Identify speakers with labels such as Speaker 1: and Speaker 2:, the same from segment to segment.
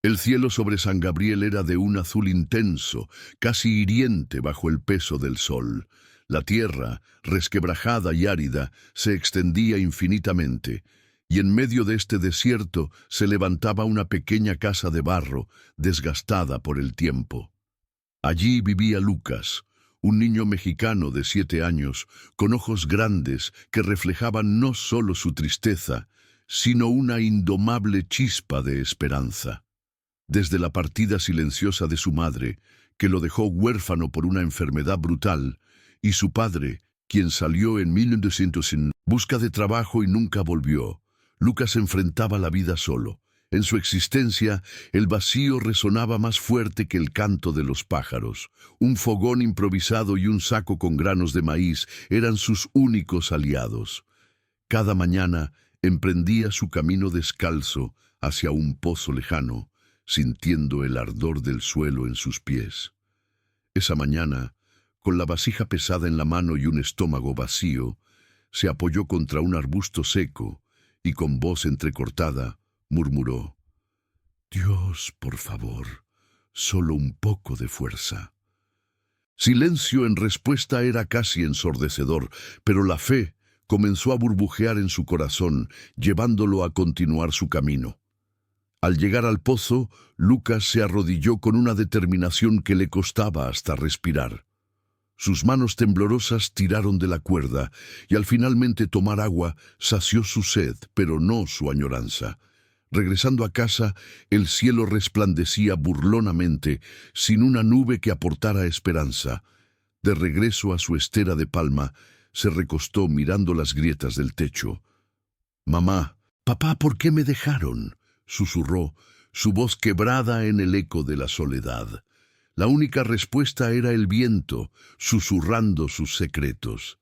Speaker 1: El cielo sobre San Gabriel era de un azul intenso, casi hiriente bajo el peso del sol. La tierra, resquebrajada y árida, se extendía infinitamente, y en medio de este desierto se levantaba una pequeña casa de barro, desgastada por el tiempo. Allí vivía Lucas, un niño mexicano de 7 años, con ojos grandes que reflejaban no solo su tristeza, sino una indomable chispa de esperanza. Desde la partida silenciosa de su madre, que lo dejó huérfano por una enfermedad brutal, y su padre, quien salió en 1900 en busca de trabajo y nunca volvió, Lucas enfrentaba la vida solo. En su existencia, el vacío resonaba más fuerte que el canto de los pájaros. Un fogón improvisado y un saco con granos de maíz eran sus únicos aliados. Cada mañana emprendía su camino descalzo hacia un pozo lejano, sintiendo el ardor del suelo en sus pies. Esa mañana, con la vasija pesada en la mano y un estómago vacío, se apoyó contra un arbusto seco y con voz entrecortada murmuró: «Dios, por favor, solo un poco de fuerza». Silencio en respuesta era casi ensordecedor, pero la fe comenzó a burbujear en su corazón, llevándolo a continuar su camino. Al llegar al pozo, Lucas se arrodilló con una determinación que le costaba hasta respirar. Sus manos temblorosas tiraron de la cuerda, y al finalmente tomar agua sació su sed, pero no su añoranza. Regresando a casa, el cielo resplandecía burlonamente, sin una nube que aportara esperanza. De regreso a su estera de palma, se recostó mirando las grietas del techo. «Mamá, papá, ¿por qué me dejaron?», susurró, su voz quebrada en el eco de la soledad. La única respuesta era el viento, susurrando sus secretos.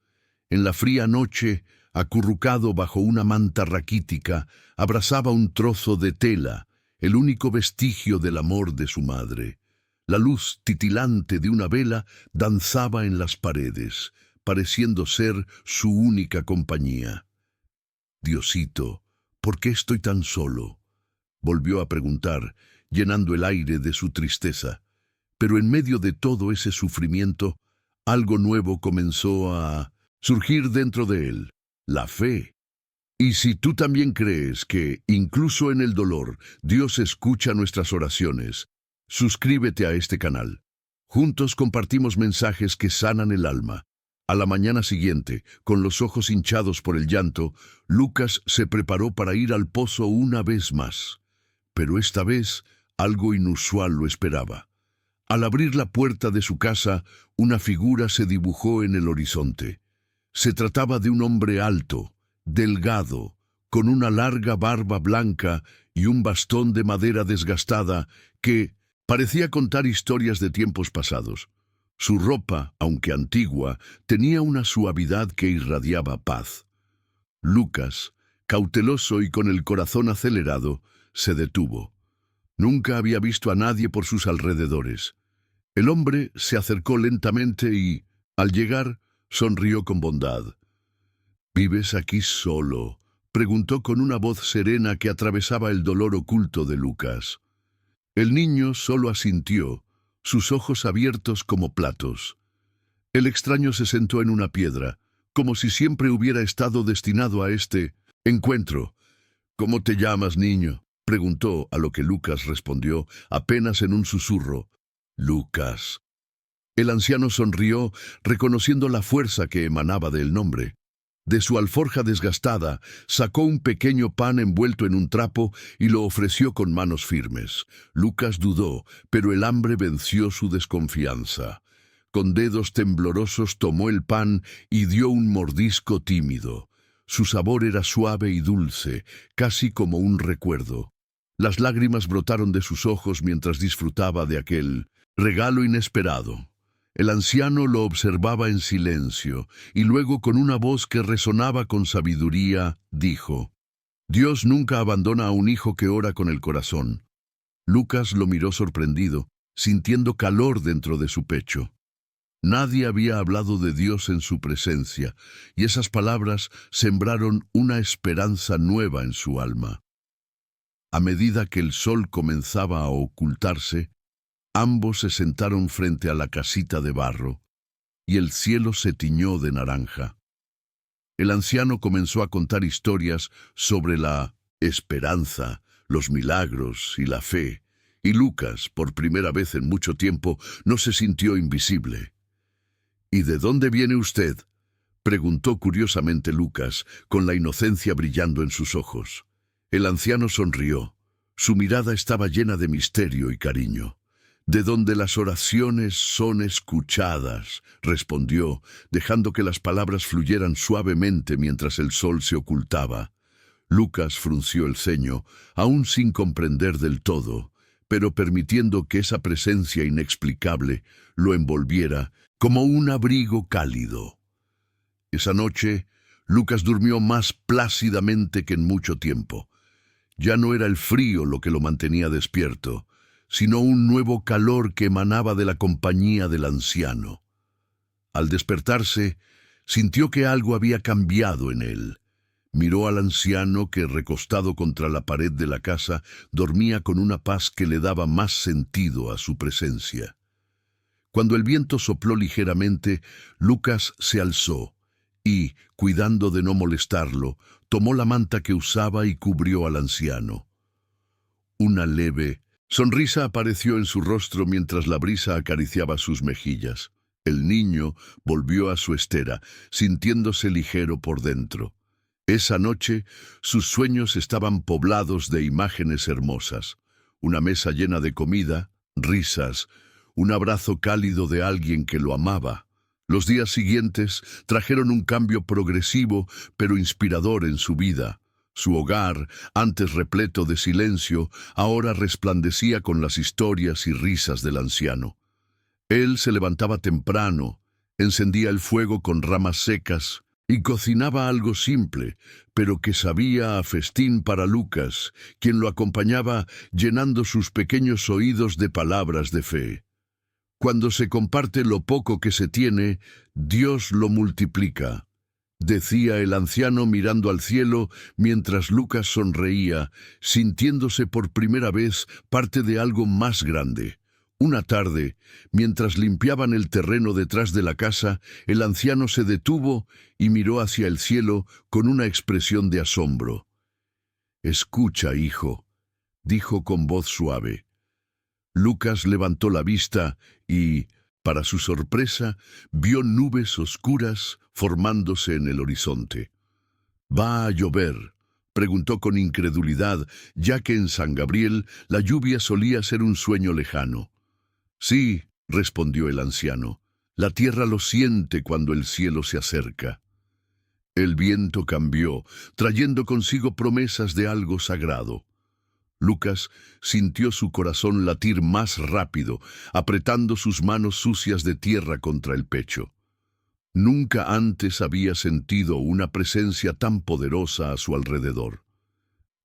Speaker 1: En la fría noche, acurrucado bajo una manta raquítica, abrazaba un trozo de tela, el único vestigio del amor de su madre. La luz titilante de una vela danzaba en las paredes, pareciendo ser su única compañía. «Diosito, ¿por qué estoy tan solo?», volvió a preguntar, llenando el aire de su tristeza. Pero en medio de todo ese sufrimiento, algo nuevo comenzó a surgir dentro de él: la fe. Y si tú también crees que, incluso en el dolor, Dios escucha nuestras oraciones, suscríbete a este canal. Juntos compartimos mensajes que sanan el alma. A la mañana siguiente, con los ojos hinchados por el llanto, Lucas se preparó para ir al pozo una vez más. Pero esta vez, algo inusual lo esperaba. Al abrir la puerta de su casa, una figura se dibujó en el horizonte. Se trataba de un hombre alto, delgado, con una larga barba blanca y un bastón de madera desgastada que parecía contar historias de tiempos pasados. Su ropa, aunque antigua, tenía una suavidad que irradiaba paz. Lucas, cauteloso y con el corazón acelerado, se detuvo. Nunca había visto a nadie por sus alrededores. El hombre se acercó lentamente y, al llegar, sonrió con bondad. «¿Vives aquí solo?», preguntó con una voz serena que atravesaba el dolor oculto de Lucas. El niño solo asintió, sus ojos abiertos como platos. El extraño se sentó en una piedra, como si siempre hubiera estado destinado a este encuentro. «¿Cómo te llamas, niño?», preguntó, a lo que Lucas respondió, apenas en un susurro: «Lucas». El anciano sonrió, reconociendo la fuerza que emanaba del nombre. De su alforja desgastada, sacó un pequeño pan envuelto en un trapo y lo ofreció con manos firmes. Lucas dudó, pero el hambre venció su desconfianza. Con dedos temblorosos tomó el pan y dio un mordisco tímido. Su sabor era suave y dulce, casi como un recuerdo. Las lágrimas brotaron de sus ojos mientras disfrutaba de aquel regalo inesperado. El anciano lo observaba en silencio, y luego con una voz que resonaba con sabiduría, dijo: «Dios nunca abandona a un hijo que ora con el corazón». Lucas lo miró sorprendido, sintiendo calor dentro de su pecho. Nadie había hablado de Dios en su presencia, y esas palabras sembraron una esperanza nueva en su alma. A medida que el sol comenzaba a ocultarse, ambos se sentaron frente a la casita de barro, y el cielo se tiñó de naranja. El anciano comenzó a contar historias sobre la esperanza, los milagros y la fe, y Lucas, por primera vez en mucho tiempo, no se sintió invisible. ¿Y de dónde viene usted?, preguntó curiosamente Lucas, con la inocencia brillando en sus ojos. El anciano sonrió. Su mirada estaba llena de misterio y cariño. «De donde las oraciones son escuchadas», respondió, dejando que las palabras fluyeran suavemente mientras el sol se ocultaba. Lucas frunció el ceño, aún sin comprender del todo, pero permitiendo que esa presencia inexplicable lo envolviera como un abrigo cálido. Esa noche, Lucas durmió más plácidamente que en mucho tiempo. Ya no era el frío lo que lo mantenía despierto, sino un nuevo calor que emanaba de la compañía del anciano. Al despertarse, sintió que algo había cambiado en él. Miró al anciano que, recostado contra la pared de la casa, dormía con una paz que le daba más sentido a su presencia. Cuando el viento sopló ligeramente, Lucas se alzó y, cuidando de no molestarlo, tomó la manta que usaba y cubrió al anciano. Una leve sonrisa apareció en su rostro mientras la brisa acariciaba sus mejillas. El niño volvió a su estera, sintiéndose ligero por dentro. Esa noche, sus sueños estaban poblados de imágenes hermosas. Una mesa llena de comida, risas, un abrazo cálido de alguien que lo amaba. Los días siguientes trajeron un cambio progresivo pero inspirador en su vida. Su hogar, antes repleto de silencio, ahora resplandecía con las historias y risas del anciano. Él se levantaba temprano, encendía el fuego con ramas secas y cocinaba algo simple, pero que sabía a festín para Lucas, quien lo acompañaba llenando sus pequeños oídos de palabras de fe. Cuando se comparte lo poco que se tiene, Dios lo multiplica, decía el anciano mirando al cielo mientras Lucas sonreía, sintiéndose por primera vez parte de algo más grande. Una tarde, mientras limpiaban el terreno detrás de la casa, el anciano se detuvo y miró hacia el cielo con una expresión de asombro. «Escucha, hijo», dijo con voz suave. Lucas levantó la vista y, para su sorpresa, vio nubes oscuras formándose en el horizonte. «¿Va a llover?», preguntó con incredulidad, ya que en San Gabriel la lluvia solía ser un sueño lejano. «Sí», respondió el anciano, «la tierra lo siente cuando el cielo se acerca». El viento cambió, trayendo consigo promesas de algo sagrado. Lucas sintió su corazón latir más rápido, apretando sus manos sucias de tierra contra el pecho. Nunca antes había sentido una presencia tan poderosa a su alrededor.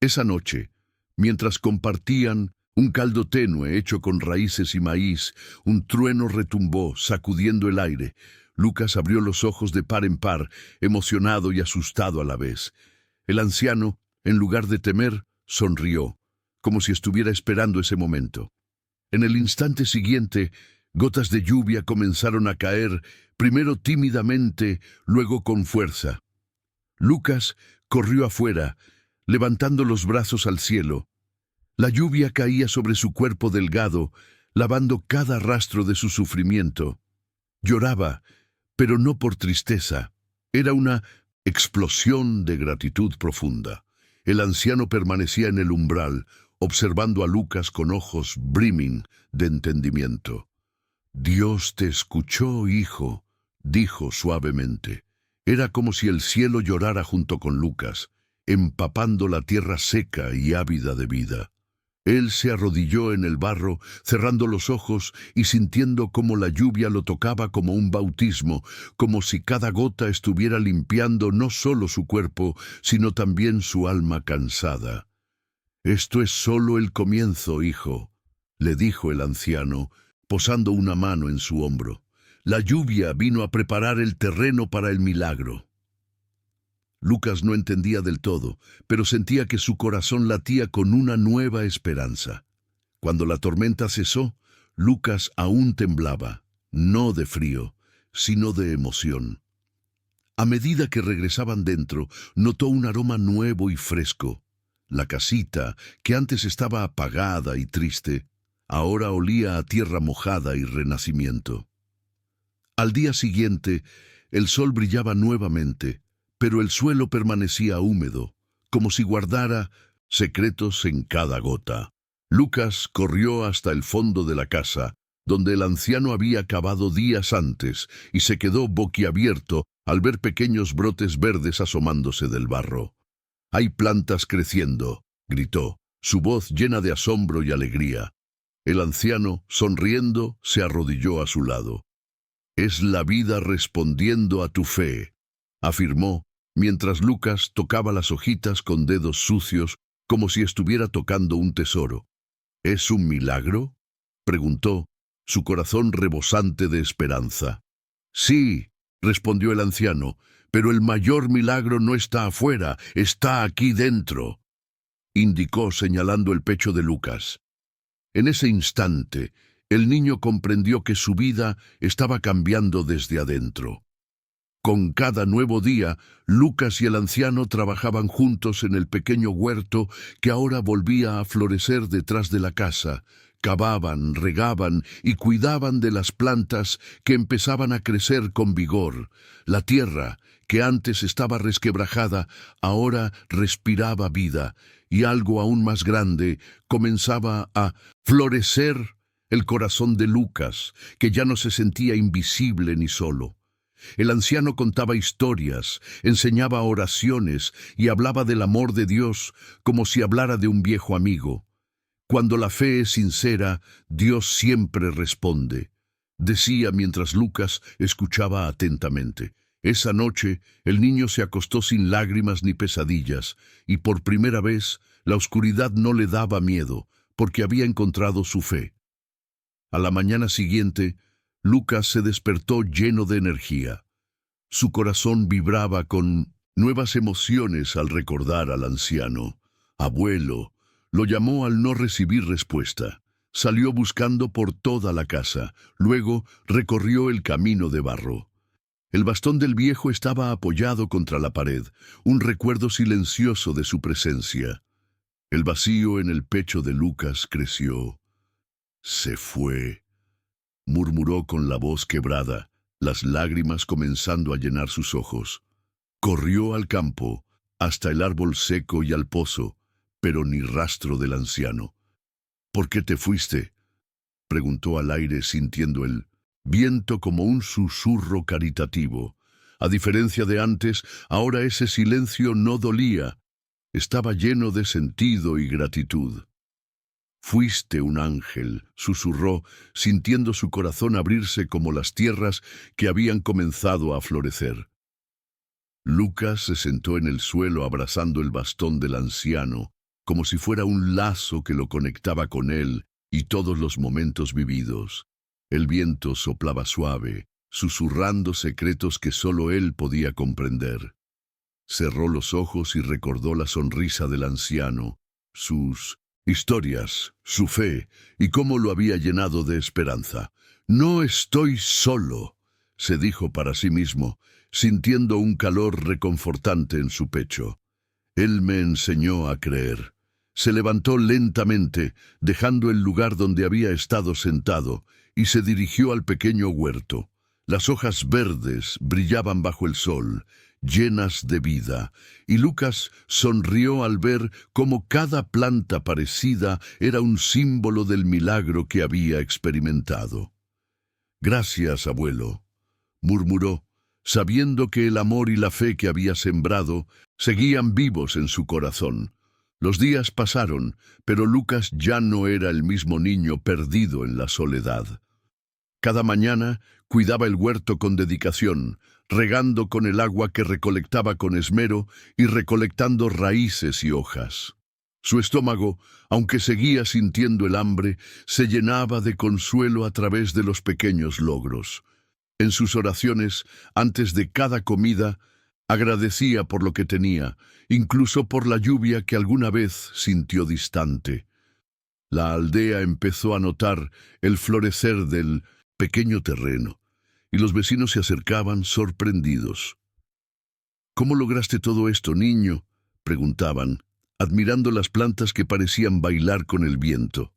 Speaker 1: Esa noche, mientras compartían un caldo tenue hecho con raíces y maíz, un trueno retumbó, sacudiendo el aire. Lucas abrió los ojos de par en par, emocionado y asustado a la vez. El anciano, en lugar de temer, sonrió, como si estuviera esperando ese momento. En el instante siguiente, gotas de lluvia comenzaron a caer, primero tímidamente, luego con fuerza. Lucas corrió afuera, levantando los brazos al cielo. La lluvia caía sobre su cuerpo delgado, lavando cada rastro de su sufrimiento. Lloraba, pero no por tristeza. Era una explosión de gratitud profunda. El anciano permanecía en el umbral, observando a Lucas con ojos brimming de entendimiento. «Dios te escuchó, hijo», dijo suavemente. Era como si el cielo llorara junto con Lucas, empapando la tierra seca y ávida de vida. Él se arrodilló en el barro, cerrando los ojos y sintiendo cómo la lluvia lo tocaba como un bautismo, como si cada gota estuviera limpiando no solo su cuerpo, sino también su alma cansada. «Esto es solo el comienzo, hijo», le dijo el anciano, posando una mano en su hombro. «La lluvia vino a preparar el terreno para el milagro». Lucas no entendía del todo, pero sentía que su corazón latía con una nueva esperanza. Cuando la tormenta cesó, Lucas aún temblaba, no de frío, sino de emoción. A medida que regresaban dentro, notó un aroma nuevo y fresco. La casita, que antes estaba apagada y triste, ahora olía a tierra mojada y renacimiento. Al día siguiente, el sol brillaba nuevamente, pero el suelo permanecía húmedo, como si guardara secretos en cada gota. Lucas corrió hasta el fondo de la casa, donde el anciano había cavado días antes, y se quedó boquiabierto al ver pequeños brotes verdes asomándose del barro. «Hay plantas creciendo», gritó, su voz llena de asombro y alegría. El anciano, sonriendo, se arrodilló a su lado. «Es la vida respondiendo a tu fe», afirmó, mientras Lucas tocaba las hojitas con dedos sucios, como si estuviera tocando un tesoro. «¿Es un milagro?», preguntó, su corazón rebosante de esperanza. «Sí», respondió el anciano, «pero el mayor milagro no está afuera, está aquí dentro», indicó señalando el pecho de Lucas. En ese instante, el niño comprendió que su vida estaba cambiando desde adentro. Con cada nuevo día, Lucas y el anciano trabajaban juntos en el pequeño huerto que ahora volvía a florecer detrás de la casa. Cavaban, regaban y cuidaban de las plantas que empezaban a crecer con vigor. La tierra, que antes estaba resquebrajada, ahora respiraba vida, y algo aún más grande comenzaba a florecer: el corazón de Lucas, que ya no se sentía invisible ni solo. El anciano contaba historias, enseñaba oraciones y hablaba del amor de Dios como si hablara de un viejo amigo. «Cuando la fe es sincera, Dios siempre responde», decía mientras Lucas escuchaba atentamente. Esa noche, el niño se acostó sin lágrimas ni pesadillas, y por primera vez la oscuridad no le daba miedo, porque había encontrado su fe. A la mañana siguiente, Lucas se despertó lleno de energía. Su corazón vibraba con nuevas emociones al recordar al anciano. «Abuelo», lo llamó al no recibir respuesta. Salió buscando por toda la casa, luego recorrió el camino de barro. El bastón del viejo estaba apoyado contra la pared, un recuerdo silencioso de su presencia. El vacío en el pecho de Lucas creció. «Se fue», murmuró con la voz quebrada, las lágrimas comenzando a llenar sus ojos. Corrió al campo, hasta el árbol seco y al pozo, pero ni rastro del anciano. «¿Por qué te fuiste?», preguntó al aire sintiendo el viento como un susurro caritativo. A diferencia de antes, ahora ese silencio no dolía, estaba lleno de sentido y gratitud. «Fuiste un ángel», susurró, sintiendo su corazón abrirse como las tierras que habían comenzado a florecer. Lucas se sentó en el suelo abrazando el bastón del anciano, como si fuera un lazo que lo conectaba con él y todos los momentos vividos. El viento soplaba suave, susurrando secretos que solo él podía comprender. Cerró los ojos y recordó la sonrisa del anciano, sus historias, su fe y cómo lo había llenado de esperanza. «No estoy solo», se dijo para sí mismo, sintiendo un calor reconfortante en su pecho. «Él me enseñó a creer». Se levantó lentamente, dejando el lugar donde había estado sentado, y se dirigió al pequeño huerto. Las hojas verdes brillaban bajo el sol, llenas de vida, y Lucas sonrió al ver cómo cada planta parecida era un símbolo del milagro que había experimentado. «Gracias, abuelo», murmuró, sabiendo que el amor y la fe que había sembrado seguían vivos en su corazón. Los días pasaron, pero Lucas ya no era el mismo niño perdido en la soledad. Cada mañana cuidaba el huerto con dedicación, regando con el agua que recolectaba con esmero y recolectando raíces y hojas. Su estómago, aunque seguía sintiendo el hambre, se llenaba de consuelo a través de los pequeños logros. En sus oraciones, antes de cada comida, Agradecía por lo que tenía, incluso por la lluvia que alguna vez sintió distante. La aldea empezó a notar el florecer del pequeño terreno, y los vecinos se acercaban sorprendidos. «¿Cómo lograste todo esto, niño?», preguntaban, admirando las plantas que parecían bailar con el viento.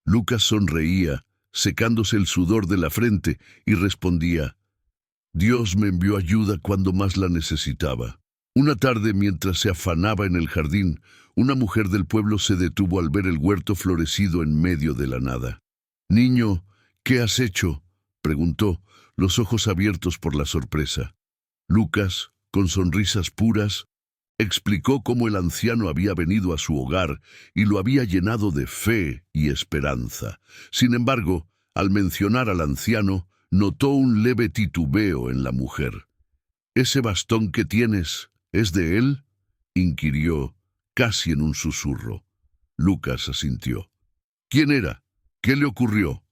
Speaker 1: Lucas sonreía, secándose el sudor de la frente, y respondía: «Dios me envió ayuda cuando más la necesitaba». Una tarde, mientras se afanaba en el jardín, una mujer del pueblo se detuvo al ver el huerto florecido en medio de la nada. «Niño, ¿qué has hecho?», preguntó, los ojos abiertos por la sorpresa. Lucas, con sonrisas puras, explicó cómo el anciano había venido a su hogar y lo había llenado de fe y esperanza. Sin embargo, al mencionar al anciano, notó un leve titubeo en la mujer. «¿Ese bastón que tienes es de él?», inquirió, casi en un susurro. Lucas asintió. «¿Quién era? ¿Qué le ocurrió?».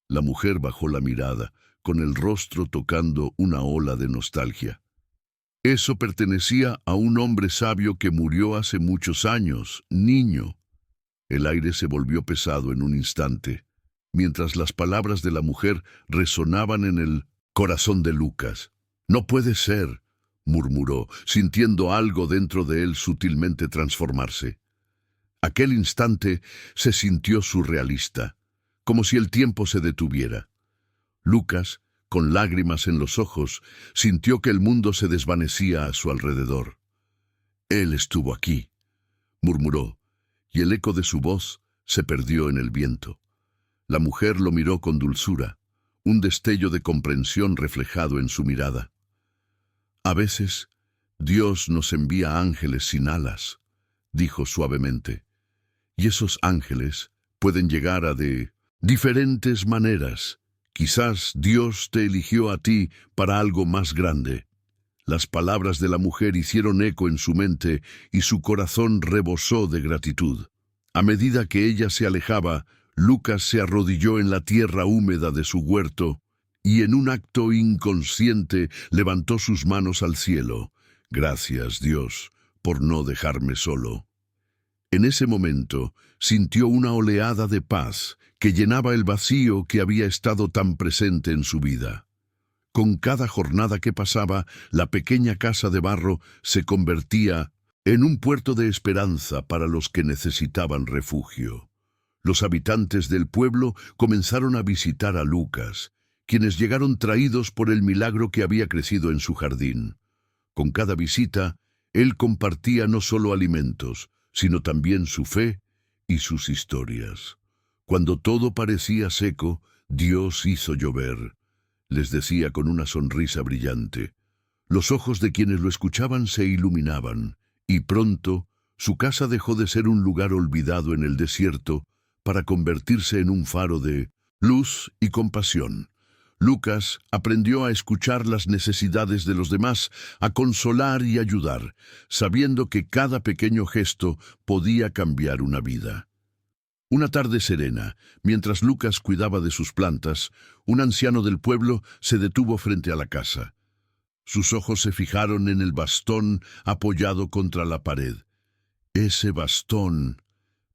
Speaker 1: La mujer bajó la mirada, con el rostro tocando una ola de nostalgia. «Eso pertenecía a un hombre sabio que murió hace muchos años, niño». El aire se volvió pesado en un instante, mientras las palabras de la mujer resonaban en el corazón de Lucas. «No puede ser», murmuró, sintiendo algo dentro de él sutilmente transformarse. Aquel instante se sintió surrealista, como si el tiempo se detuviera. Lucas, con lágrimas en los ojos, sintió que el mundo se desvanecía a su alrededor. «Él estuvo aquí», murmuró, y el eco de su voz se perdió en el viento. La mujer lo miró con dulzura, un destello de comprensión reflejado en su mirada. «A veces, Dios nos envía ángeles sin alas», dijo suavemente, «y esos ángeles pueden llegar a de diferentes maneras. Quizás Dios te eligió a ti para algo más grande». Las palabras de la mujer hicieron eco en su mente y su corazón rebosó de gratitud. A medida que ella se alejaba, Lucas se arrodilló en la tierra húmeda de su huerto y en un acto inconsciente levantó sus manos al cielo. «Gracias, Dios, por no dejarme solo». En ese momento sintió una oleada de paz que llenaba el vacío que había estado tan presente en su vida. Con cada jornada que pasaba, la pequeña casa de barro se convertía en un puerto de esperanza para los que necesitaban refugio. Los habitantes del pueblo comenzaron a visitar a Lucas, quienes llegaron traídos por el milagro que había crecido en su jardín. Con cada visita, él compartía no solo alimentos, sino también su fe y sus historias. «Cuando todo parecía seco, Dios hizo llover», les decía con una sonrisa brillante. Los ojos de quienes lo escuchaban se iluminaban, y pronto su casa dejó de ser un lugar olvidado en el desierto para convertirse en un faro de luz y compasión. Lucas aprendió a escuchar las necesidades de los demás, a consolar y ayudar, sabiendo que cada pequeño gesto podía cambiar una vida. Una tarde serena, mientras Lucas cuidaba de sus plantas, un anciano del pueblo se detuvo frente a la casa. Sus ojos se fijaron en el bastón apoyado contra la pared. «Ese bastón»,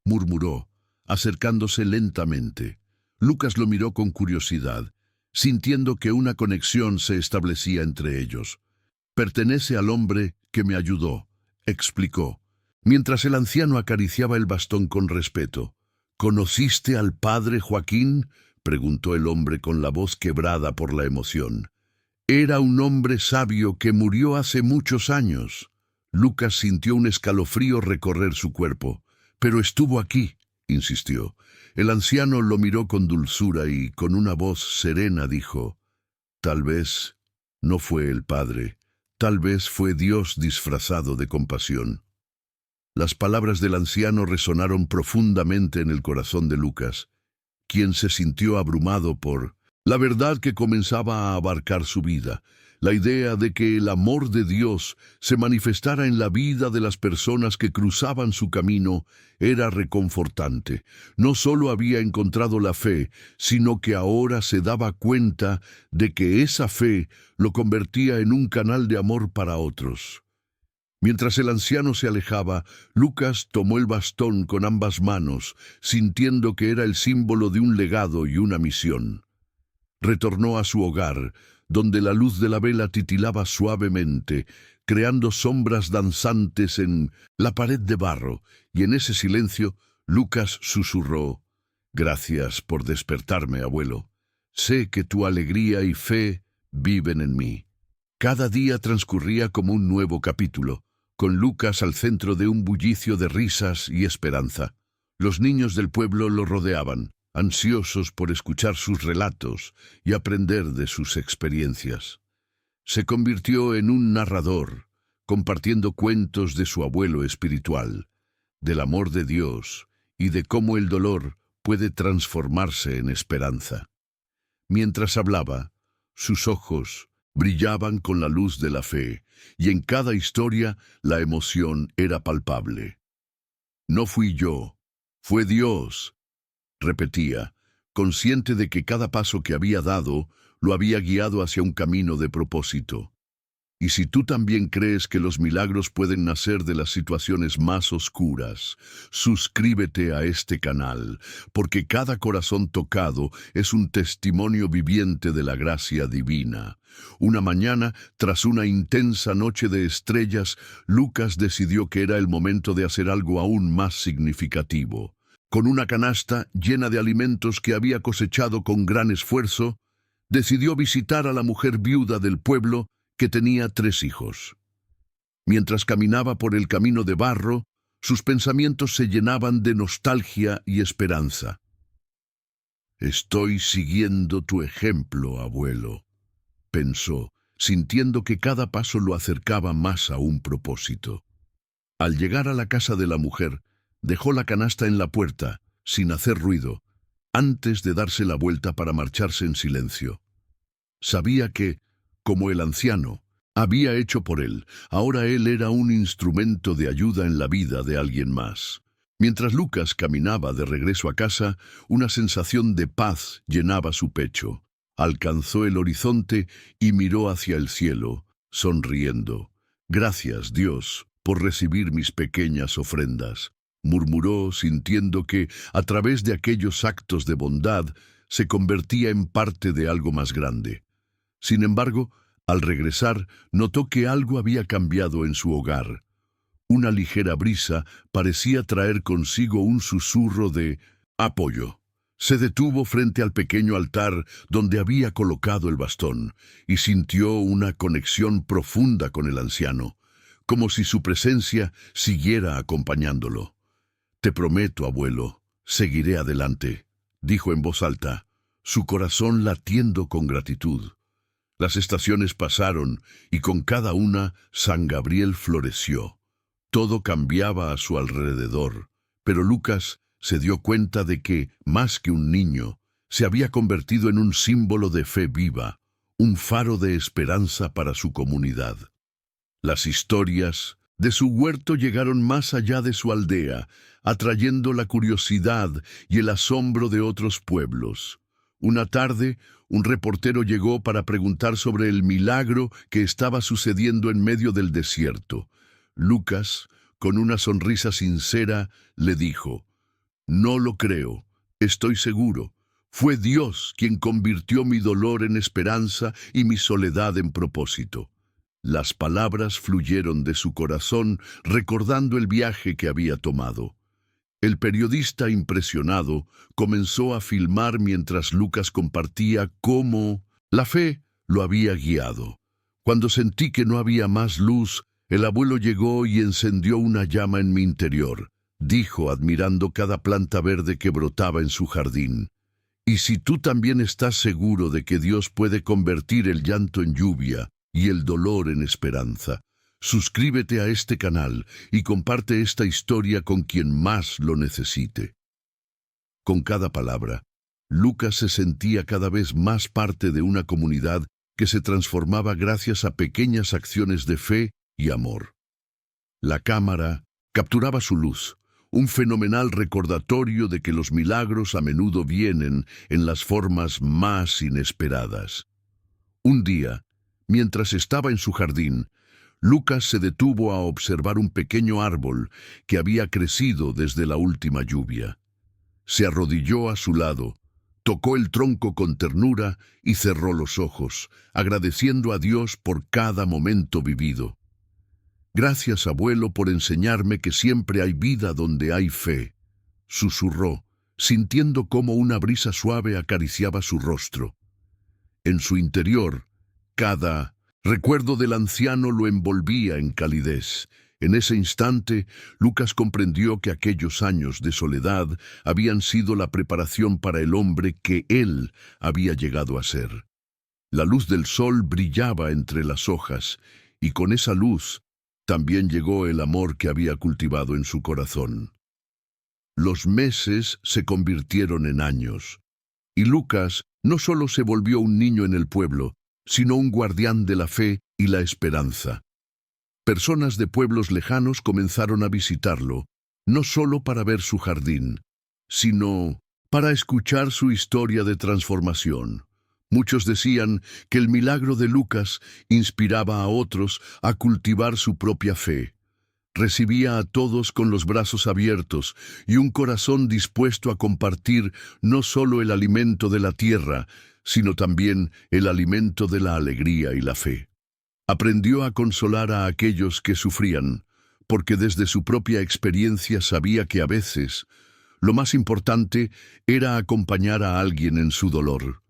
Speaker 1: murmuró, acercándose lentamente. Lucas lo miró con curiosidad, sintiendo que una conexión se establecía entre ellos. «Pertenece al hombre que me ayudó», explicó, mientras el anciano acariciaba el bastón con respeto. «¿Conociste al padre Joaquín?», preguntó el hombre con la voz quebrada por la emoción. «Era un hombre sabio que murió hace muchos años». Lucas sintió un escalofrío recorrer su cuerpo. «Pero estuvo aquí», insistió. El anciano lo miró con dulzura y, con una voz serena, dijo: «Tal vez no fue el padre, tal vez fue Dios disfrazado de compasión». Las palabras del anciano resonaron profundamente en el corazón de Lucas, quien se sintió abrumado por la verdad que comenzaba a abarcar su vida. La idea de que el amor de Dios se manifestara en la vida de las personas que cruzaban su camino era reconfortante. No solo había encontrado la fe, sino que ahora se daba cuenta de que esa fe lo convertía en un canal de amor para otros. Mientras el anciano se alejaba, Lucas tomó el bastón con ambas manos, sintiendo que era el símbolo de un legado y una misión. Retornó a su hogar, donde la luz de la vela titilaba suavemente, creando sombras danzantes en la pared de barro, y en ese silencio Lucas susurró: «Gracias por despertarme, abuelo. Sé que tu alegría y fe viven en mí». Cada día transcurría como un nuevo capítulo, con Lucas al centro de un bullicio de risas y esperanza. Los niños del pueblo lo rodeaban, ansiosos por escuchar sus relatos y aprender de sus experiencias. Se convirtió en un narrador, compartiendo cuentos de su abuelo espiritual, del amor de Dios y de cómo el dolor puede transformarse en esperanza. Mientras hablaba, sus ojos brillaban con la luz de la fe, y en cada historia la emoción era palpable. «No fui yo, fue Dios», repetía, consciente de que cada paso que había dado lo había guiado hacia un camino de propósito. Y si tú también crees que los milagros pueden nacer de las situaciones más oscuras, suscríbete a este canal, porque cada corazón tocado es un testimonio viviente de la gracia divina. Una mañana, tras una intensa noche de estrellas, Lucas decidió que era el momento de hacer algo aún más significativo. Con una canasta llena de alimentos que había cosechado con gran esfuerzo, decidió visitar a la mujer viuda del pueblo que tenía 3 hijos. Mientras caminaba por el camino de barro, sus pensamientos se llenaban de nostalgia y esperanza. «Estoy siguiendo tu ejemplo, abuelo», pensó, sintiendo que cada paso lo acercaba más a un propósito. Al llegar a la casa de la mujer, dejó la canasta en la puerta, sin hacer ruido, antes de darse la vuelta para marcharse en silencio. Sabía que, como el anciano había hecho por él, ahora él era un instrumento de ayuda en la vida de alguien más. Mientras Lucas caminaba de regreso a casa, una sensación de paz llenaba su pecho. Alcanzó el horizonte y miró hacia el cielo, sonriendo. «Gracias, Dios, por recibir mis pequeñas ofrendas», murmuró, sintiendo que, a través de aquellos actos de bondad, se convertía en parte de algo más grande. Sin embargo, al regresar, notó que algo había cambiado en su hogar. Una ligera brisa parecía traer consigo un susurro de apoyo. Se detuvo frente al pequeño altar donde había colocado el bastón y sintió una conexión profunda con el anciano, como si su presencia siguiera acompañándolo. «Te prometo, abuelo, seguiré adelante», dijo en voz alta, su corazón latiendo con gratitud. Las estaciones pasaron y con cada una San Gabriel floreció. Todo cambiaba a su alrededor, pero Lucas se dio cuenta de que, más que un niño, se había convertido en un símbolo de fe viva, un faro de esperanza para su comunidad. Las historias de su huerto llegaron más allá de su aldea, atrayendo la curiosidad y el asombro de otros pueblos. Una tarde, un reportero llegó para preguntar sobre el milagro que estaba sucediendo en medio del desierto. Lucas, con una sonrisa sincera, le dijo: «No lo creo, estoy seguro. Fue Dios quien convirtió mi dolor en esperanza y mi soledad en propósito». Las palabras fluyeron de su corazón, recordando el viaje que había tomado. El periodista, impresionado, comenzó a filmar mientras Lucas compartía cómo la fe lo había guiado. Cuando sentí que no había más luz, el abuelo llegó y encendió una llama en mi interior, dijo, admirando cada planta verde que brotaba en su jardín. Y si tú también estás seguro de que Dios puede convertir el llanto en lluvia y el dolor en esperanza, suscríbete a este canal y comparte esta historia con quien más lo necesite. Con cada palabra, Lucas se sentía cada vez más parte de una comunidad que se transformaba gracias a pequeñas acciones de fe y amor. La cámara capturaba su luz, un fenomenal recordatorio de que los milagros a menudo vienen en las formas más inesperadas. Un día, mientras estaba en su jardín, Lucas se detuvo a observar un pequeño árbol que había crecido desde la última lluvia. Se arrodilló a su lado, tocó el tronco con ternura y cerró los ojos, agradeciendo a Dios por cada momento vivido. «Gracias, abuelo, por enseñarme que siempre hay vida donde hay fe», susurró, sintiendo cómo una brisa suave acariciaba su rostro. En su interior, cada recuerdo del anciano lo envolvía en calidez. En ese instante, Lucas comprendió que aquellos años de soledad habían sido la preparación para el hombre que él había llegado a ser. La luz del sol brillaba entre las hojas, y con esa luz también llegó el amor que había cultivado en su corazón. Los meses se convirtieron en años, y Lucas no solo se volvió un niño en el pueblo, sino un guardián de la fe y la esperanza. Personas de pueblos lejanos comenzaron a visitarlo, no solo para ver su jardín, sino para escuchar su historia de transformación. Muchos decían que el milagro de Lucas inspiraba a otros a cultivar su propia fe. Recibía a todos con los brazos abiertos y un corazón dispuesto a compartir no solo el alimento de la tierra, sino también el alimento de la alegría y la fe. Aprendió a consolar a aquellos que sufrían, porque desde su propia experiencia sabía que a veces lo más importante era acompañar a alguien en su dolor.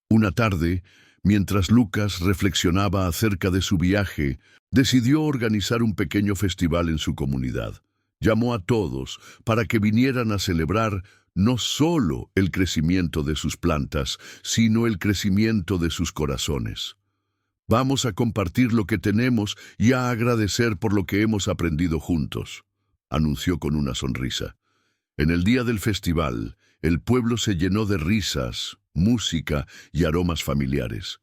Speaker 1: Una tarde, mientras Lucas reflexionaba acerca de su viaje, decidió organizar un pequeño festival en su comunidad. Llamó a todos para que vinieran a celebrar no solo el crecimiento de sus plantas, sino el crecimiento de sus corazones. «Vamos a compartir lo que tenemos y a agradecer por lo que hemos aprendido juntos», anunció con una sonrisa. En el día del festival, el pueblo se llenó de risas, música y aromas familiares.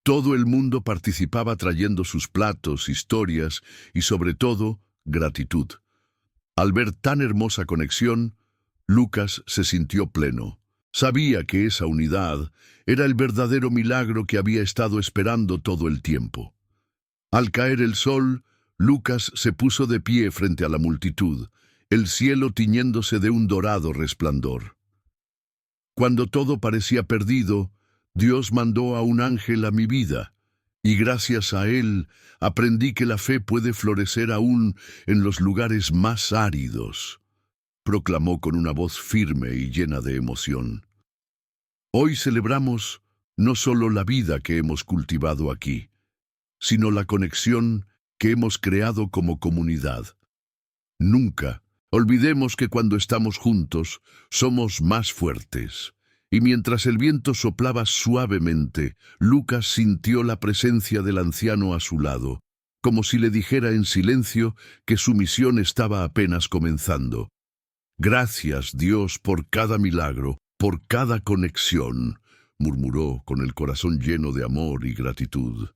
Speaker 1: Todo el mundo participaba trayendo sus platos, historias y, sobre todo, gratitud. Al ver tan hermosa conexión, Lucas se sintió pleno. Sabía que esa unidad era el verdadero milagro que había estado esperando todo el tiempo. Al caer el sol, Lucas se puso de pie frente a la multitud, el cielo tiñéndose de un dorado resplandor. Cuando todo parecía perdido, Dios mandó a un ángel a mi vida, y gracias a él aprendí que la fe puede florecer aún en los lugares más áridos, proclamó con una voz firme y llena de emoción. Hoy celebramos no solo la vida que hemos cultivado aquí, sino la conexión que hemos creado como comunidad. Nunca olvidemos que cuando estamos juntos, somos más fuertes. Y mientras el viento soplaba suavemente, Lucas sintió la presencia del anciano a su lado, como si le dijera en silencio que su misión estaba apenas comenzando. «Gracias, Dios, por cada milagro, por cada conexión», murmuró con el corazón lleno de amor y gratitud.